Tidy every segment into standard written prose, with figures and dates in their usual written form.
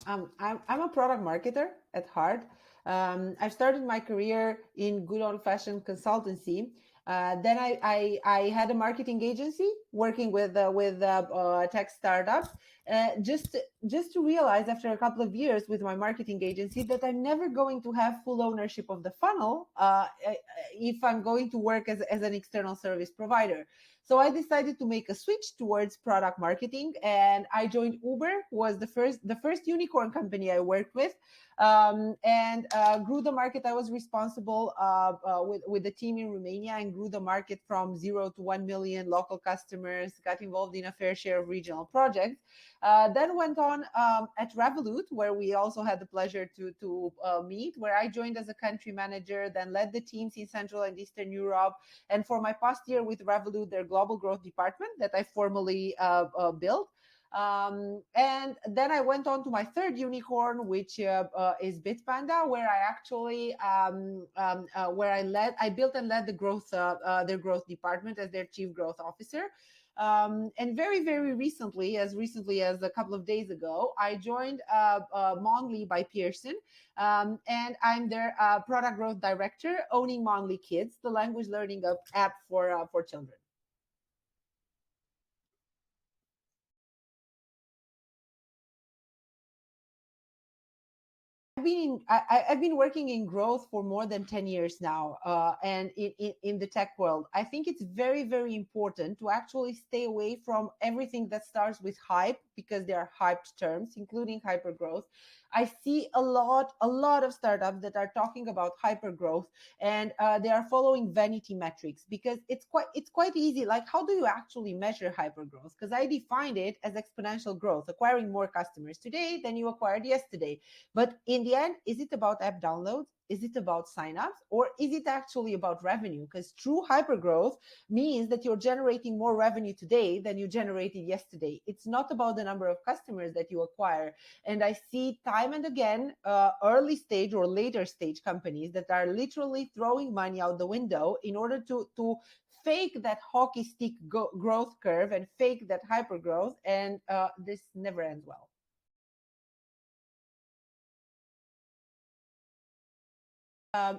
I'm a product marketer at heart. I've started my career in good old fashioned consultancy. Then I had a marketing agency working with tech startups. Just to realize after a couple of years with my marketing agency that I'm never going to have full ownership of the funnel if I'm going to work as an external service provider. So I decided to make a switch towards product marketing, and I joined Uber, was the first unicorn company I worked with, and grew the market. I was responsible with the team in Romania, and grew the market from 0 to 1 million local customers. Got involved in a fair share of regional projects. Then went on at Revolut, where we also had the pleasure to meet, where I joined as a country manager, then led the teams in Central and Eastern Europe, and for my past year with Revolut, their global growth department that I formally built. And then I went on to my third unicorn, which is Bitpanda, where I actually where I built and led the growth their growth department as their chief growth officer. And very recently as a couple of days ago, I joined Monly by Pearson, and I'm their product growth director, owning Monly Kids, the language learning app for children. I've been working in growth for more than 10 years now, and in the tech world. I think it's very important to actually stay away from everything that starts with hype, because they are hyped terms, including hypergrowth. I see a lot of startups that are talking about hypergrowth, and they are following vanity metrics, because it's quite easy. Like, how do you actually measure hypergrowth? Because I defined it as exponential growth, acquiring more customers today than you acquired yesterday. But in the end, is it about app downloads? Is it about signups? Or is it actually about revenue? Because true hypergrowth means that you're generating more revenue today than you generated yesterday. It's not about the number of customers that you acquire. And I see time and again early stage or later stage companies that are literally throwing money out the window in order to fake that hockey stick growth curve and fake that hypergrowth. And this never ends well.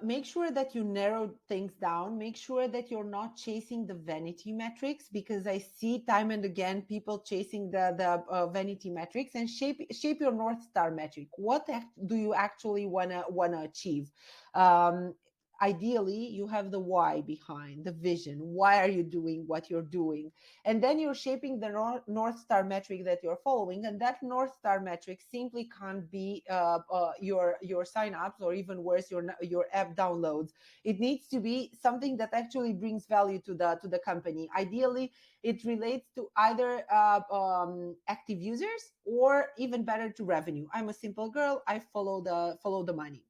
Make sure that you narrow things down. Make sure that you're not chasing the vanity metrics, because I see time and again people chasing the vanity metrics, and shape your North Star metric. What do you actually wanna achieve? Um, Ideally, you have the why behind the vision. Why are you doing what you're doing? And then you're shaping the North Star metric that you're following, and that North Star metric simply can't be your signups, or even worse, your app downloads. It needs to be something that actually brings value to the company. Ideally, it relates to either active users, or even better, to revenue. I'm a simple girl. I follow the money.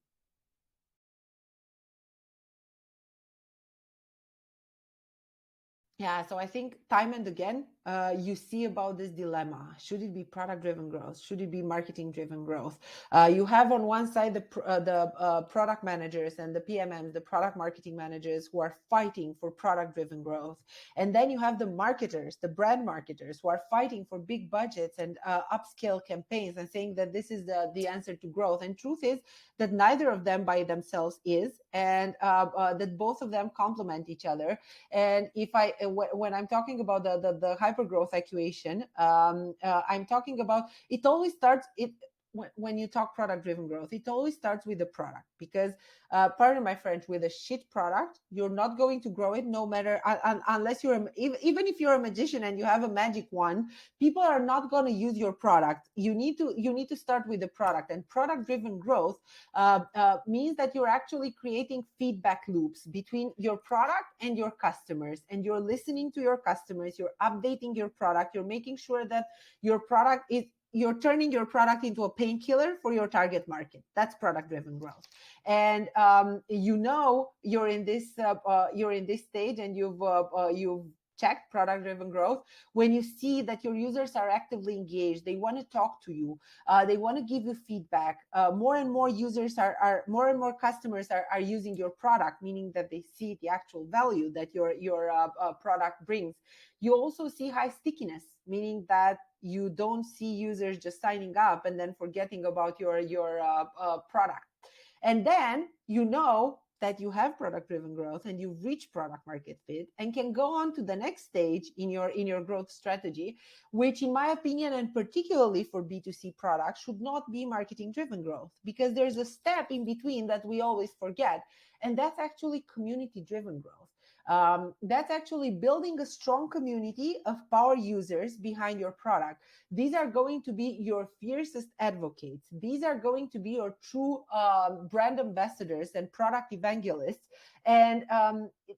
Yeah, so I think time and again, you see about this dilemma. Should it be product driven growth? Should it be marketing driven growth? You have on one side the product managers and the PMMs, the product marketing managers, who are fighting for product driven growth. And then you have the marketers, the brand marketers, who are fighting for big budgets and upscale campaigns, and saying that this is the answer to growth. And truth is that neither of them by themselves is, and that both of them complement each other. And if when I'm talking about the hyper growth equation, I'm talking about, it always starts it when you talk product driven growth, it always starts with the product. Because pardon my French, with a shit product, you're not going to grow it, no matter unless even if you're a magician and you have a magic wand, people are not going to use your product. You need to start with the product. And product driven growth means that you're actually creating feedback loops between your product and your customers, and you're listening to your customers, you're updating your product, you're making sure that your product is you're turning your product into a painkiller for your target market. That's product driven growth. And you're in this stage, and you've check, product driven growth. When you see that your users are actively engaged, they want to talk to you, they want to give you feedback. More and more users more and more customers are using your product, meaning that they see the actual value that your product brings. You also see high stickiness, meaning that you don't see users just signing up and then forgetting about your product. And then you know that you have product driven growth and you've reached product market fit and can go on to the next stage in your growth strategy, which in my opinion, and particularly for B2C products, should not be marketing driven growth, because there's a step in between that we always forget, and that's actually community driven growth. That's actually building a strong community of power users behind your product. These are going to be your fiercest advocates. These are going to be your true brand ambassadors and product evangelists. And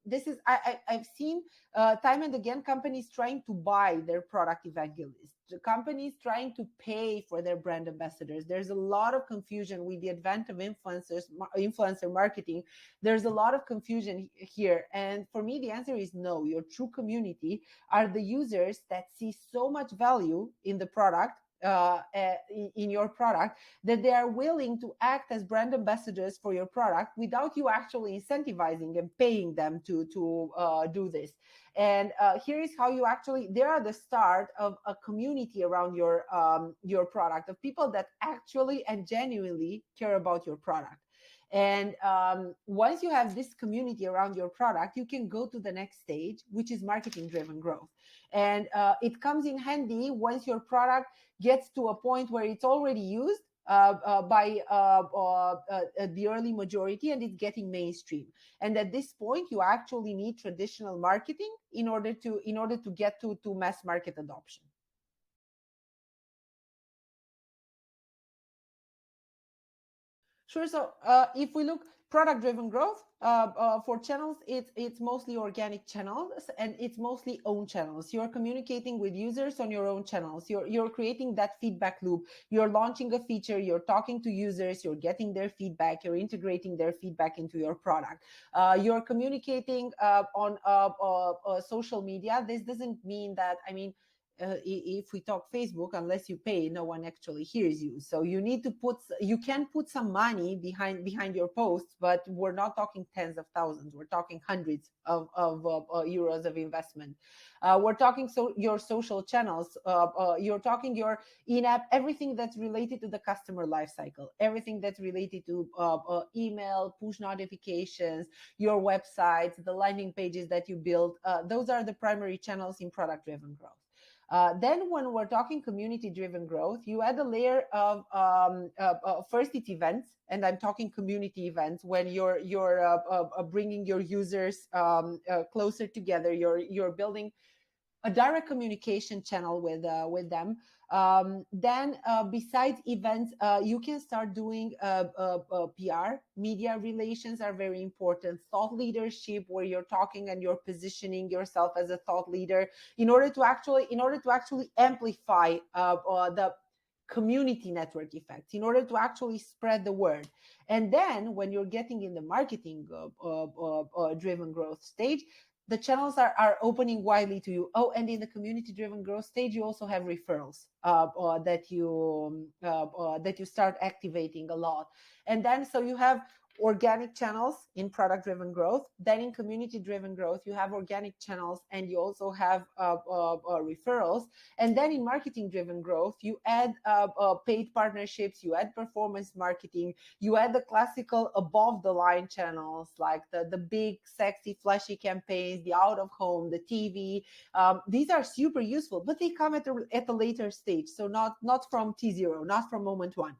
this is, I've seen time and again companies trying to buy their product evangelists, the companies trying to pay for their brand ambassadors. There's a lot of confusion with the advent of influencer marketing. There's a lot of confusion here. And for me, the answer is no. Your true community are the users that see so much value in the product, in your product, that they are willing to act as brand ambassadors for your product without you actually incentivizing and paying them to do this. And here is how you actually, they are the start of a community around your product, of people that actually and genuinely care about your product. And once you have this community around your product, you can go to the next stage, which is marketing driven growth. And it comes in handy once your product gets to a point where it's already used by the early majority and it's getting mainstream. And at this point, you actually need traditional marketing in order to get to mass market adoption. Sure. So if we look product driven growth for channels, it's mostly organic channels and it's mostly own channels. You're communicating with users on your own channels. You're creating that feedback loop. You're launching a feature. You're talking to users. You're getting their feedback. You're integrating their feedback into your product. You're communicating on social media. This doesn't mean that, I mean, if we talk Facebook, unless you pay, no one actually hears you. So you need to you can put some money behind your posts, but we're not talking tens of thousands. We're talking hundreds of euros of investment. We're talking your social channels. You're talking your in-app, everything that's related to the customer lifecycle, everything that's related to email, push notifications, your websites, the landing pages that you build. Those are the primary channels in product-driven growth. Then when we're talking community-driven growth, you add a layer of first it's events, and I'm talking community events when you're bringing your users closer together. You're building a direct communication channel with them. Then besides events, you can start doing PR. Media relations are very important. Thought leadership, where you're talking and you're positioning yourself as a thought leader in order to actually amplify the community network effects, in order to actually spread the word. And then when you're getting in the marketing driven growth stage, the channels are opening widely to you. Oh, and in the community driven growth stage, you also have referrals that you start activating a lot. And then so you have organic channels in product driven growth. Then in community driven growth, you have organic channels and you also have referrals. And then in marketing driven growth, you add paid partnerships, you add performance marketing, you add the classical above the line channels like the big, sexy, flashy campaigns, the out of home, the TV. These are super useful, but they come at a later stage. So not from T0, not from moment one.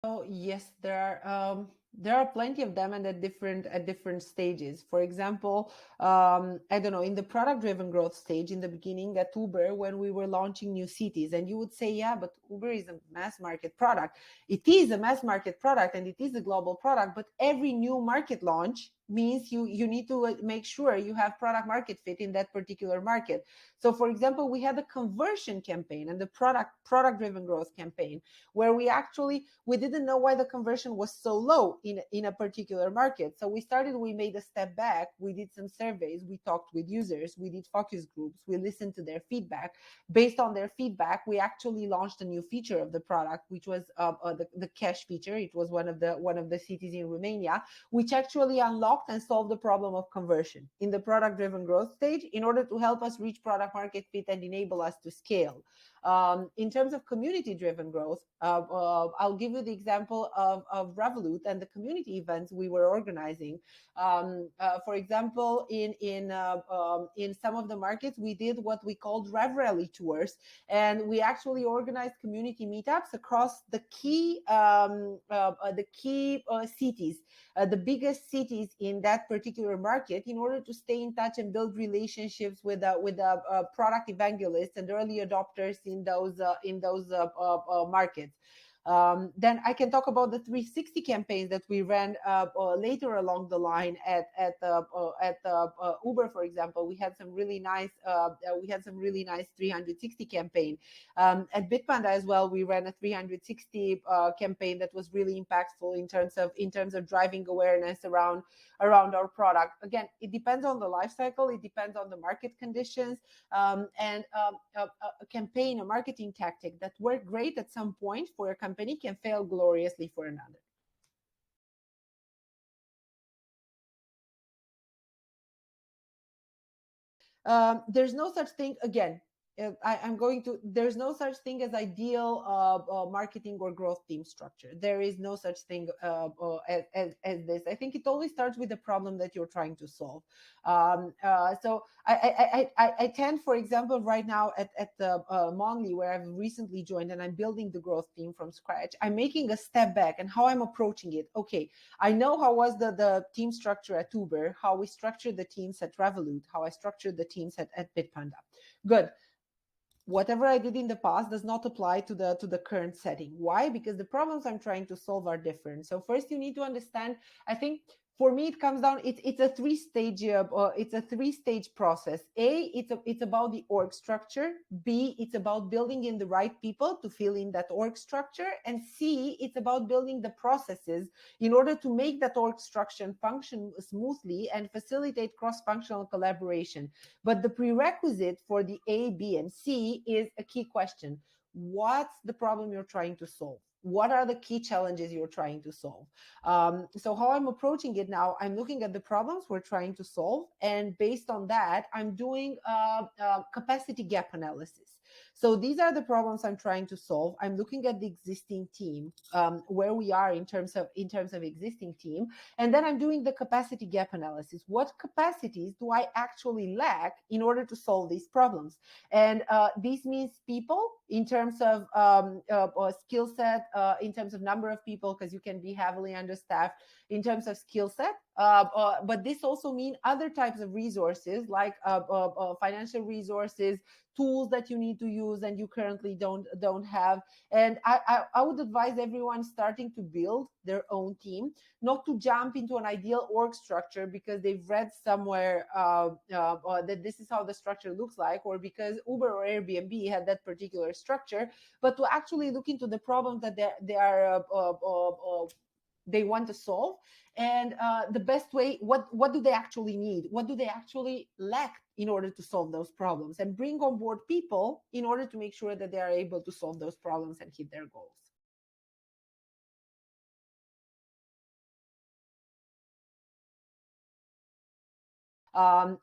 Oh yes, there are plenty of them, and at different stages. For example, I don't know, in the product driven growth stage in the beginning at Uber, when we were launching new cities, and you would say, yeah, but Uber is a mass market product. It is a mass market product and it is a global product, but every new market launch means you need to make sure you have product market fit in that particular market. So for example, we had a conversion campaign and the product driven growth campaign, where we didn't know why the conversion was so low in a particular market. So we made a step back, we did some surveys, we talked with users, we did focus groups, we listened to their feedback. Based on their feedback, we actually launched a new feature of the product, which was the cash feature. It was one of the cities in Romania, which actually unlocked and solved the problem of conversion in the product driven growth stage, in order to help us reach product market fit and enable us to scale. In terms of community driven growth, I'll give you the example of Revolut and the community events we were organizing. For example, in some of the markets, we did what we called Rev Rally tours, and we actually organized community meetups across the key cities, the biggest cities in that particular market, in order to stay in touch and build relationships with product evangelists and early adopters in those markets. Then I can talk about the 360 campaigns that we ran later along the line at Uber, for example. We had some really nice 360 campaign. At Bitpanda as well, we ran a 360 campaign that was really impactful in terms of driving awareness around our product. Again, it depends on the life cycle, it depends on the market conditions, and a campaign, a marketing tactic that worked great at some point for a company can fail gloriously for another. There's no such thing, again, there's no such thing as ideal marketing or growth team structure. There is no such thing as this. I think it always starts with the problem that you're trying to solve. So I tend, for example, right now at the Monly, where I've recently joined and I'm building the growth team from scratch, I'm making a step back and how I'm approaching it. Okay, I know how was the team structure at Uber, how we structured the teams at Revolut, how I structured the teams at Bitpanda. Good. Whatever I did in the past does not apply to the current setting. Why? Because the problems I'm trying to solve are different. So first you need to understand, I think for me it comes down, it's a three-stage process. A, it's about the org structure. B, it's about building in the right people to fill in that org structure. And C, it's about building the processes in order to make that org structure function smoothly and facilitate cross-functional collaboration. But the prerequisite for the A, B, and C is a key question. What's the problem you're trying to solve? What are the key challenges you're trying to solve? So how I'm approaching it now, I'm looking at the problems we're trying to solve, and based on that, I'm doing capacity gap analysis. So these are the problems I'm trying to solve. I'm looking at the existing team, where we are in terms of existing team, and then I'm doing the capacity gap analysis. What capacities do I actually lack in order to solve these problems? And this means people in terms of skill set, in terms of number of people, because you can be heavily understaffed, in terms of skill set. But this also means other types of resources, like financial resources, tools that you need to use and you currently don't have. And I would advise everyone starting to build their own team, not to jump into an ideal org structure because they've read somewhere that this is how the structure looks like, or because Uber or Airbnb had that particular structure, but to actually look into the problems that they want to solve, and the best way, what do they actually need, what do they actually lack in order to solve those problems, and bring on board people in order to make sure that they are able to solve those problems and hit their goals.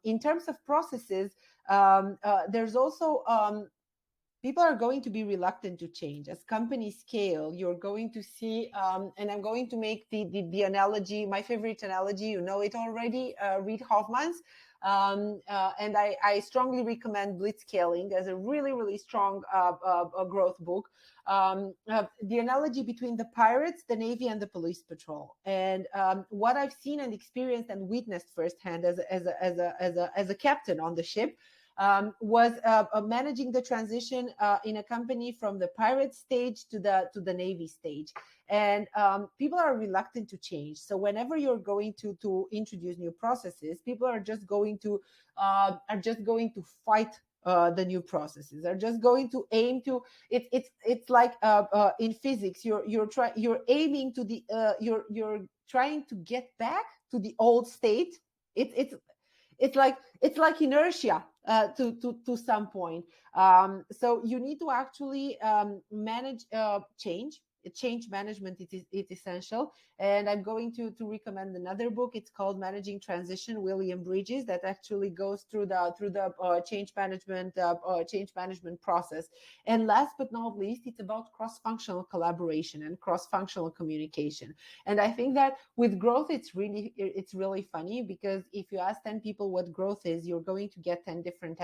In terms of processes, there's also people are going to be reluctant to change. As companies scale, you're going to see, and I'm going to make the analogy, my favorite analogy, you know it already, Reid Hoffman's. And I strongly recommend Blitzscaling as a really, really strong growth book. The analogy between the pirates, the Navy, and the police patrol. And what I've seen and experienced and witnessed firsthand as a captain on the ship, was managing the transition in a company from the pirate stage to the navy stage. And people are reluctant to change. So whenever you're going to introduce new processes, people are just going to fight the new processes, are just going to aim to it's like in physics, you're aiming to the you're trying to get back to the old state. It's like inertia to some point. So you need to actually manage change. Change management, it's essential. And I'm going to recommend another book. It's called Managing Transition, William Bridges, that actually goes through the change management process. And last but not least, it's about cross-functional collaboration and cross-functional communication. And I think that with growth, it's really funny, because if you ask 10 people what growth is, you're going to get 10 different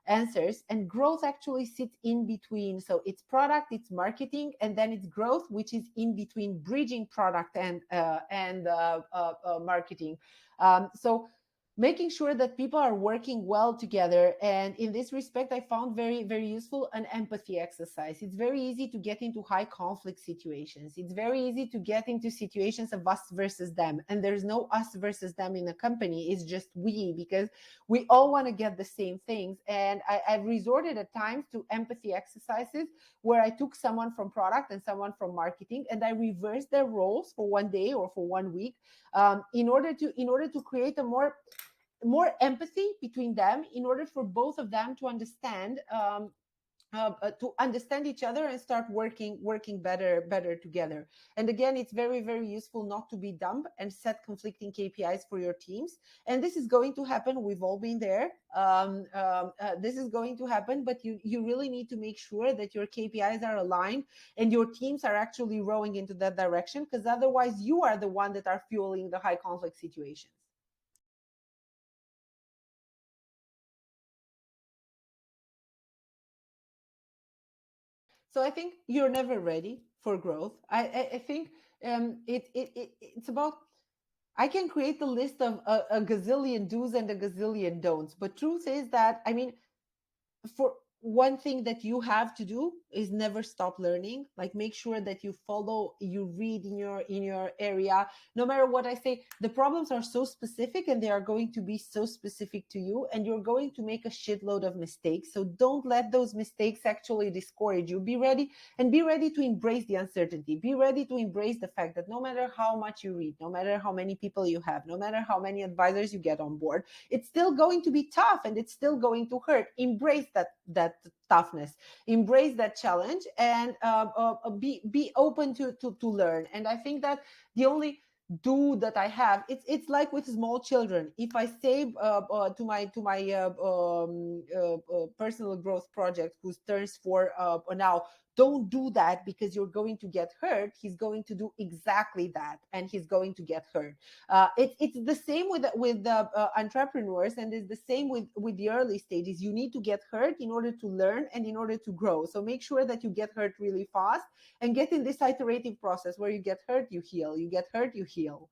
answers. And growth actually sits in between. So it's product, it's marketing, and then it's growth, which is in between, bridging product and marketing. So making sure that people are working well together. And in this respect, I found very, very useful an empathy exercise. It's very easy to get into high conflict situations. It's very easy to get into situations of us versus them. And there's no us versus them in a company. It's just we, because we all want to get the same things. And I've resorted at times to empathy exercises where I took someone from product and someone from marketing, and I reversed their roles for one day or for one week, in order to create a more empathy between them, in order for both of them to understand each other and start working better together. And again, it's very, very useful not to be dumb and set conflicting KPIs for your teams. And this is going to happen. We've all been there. This is going to happen, but you really need to make sure that your KPIs are aligned and your teams are actually rowing into that direction, because otherwise you are the one that are fueling the high conflict situations. So I think you're never ready for growth. I think it's about, I can create a list of a gazillion do's and a gazillion don'ts, but truth is that, I mean, for one thing that you have to do is never stop learning. Like, make sure that you read in your area. No matter what I say, the problems are so specific and they are going to be so specific to you, and you're going to make a shitload of mistakes. So don't let those mistakes actually discourage you. Be ready, and be ready to embrace the uncertainty. Be ready to embrace the fact that no matter how much you read, no matter how many people you have, no matter how many advisors you get on board, it's still going to be tough and it's still going to hurt. Embrace that toughness, embrace that challenge, and be open to learn. And I think that the only do that I have, it's like with small children. If I say to my personal growth project, who turns 4 now, don't do that because you're going to get hurt, he's going to do exactly that, and he's going to get hurt. It's the same with the entrepreneurs, and it's the same with the early stages. You need to get hurt in order to learn and in order to grow. So make sure that you get hurt really fast and get in this iterative process where you get hurt, you heal, you get hurt, you heal.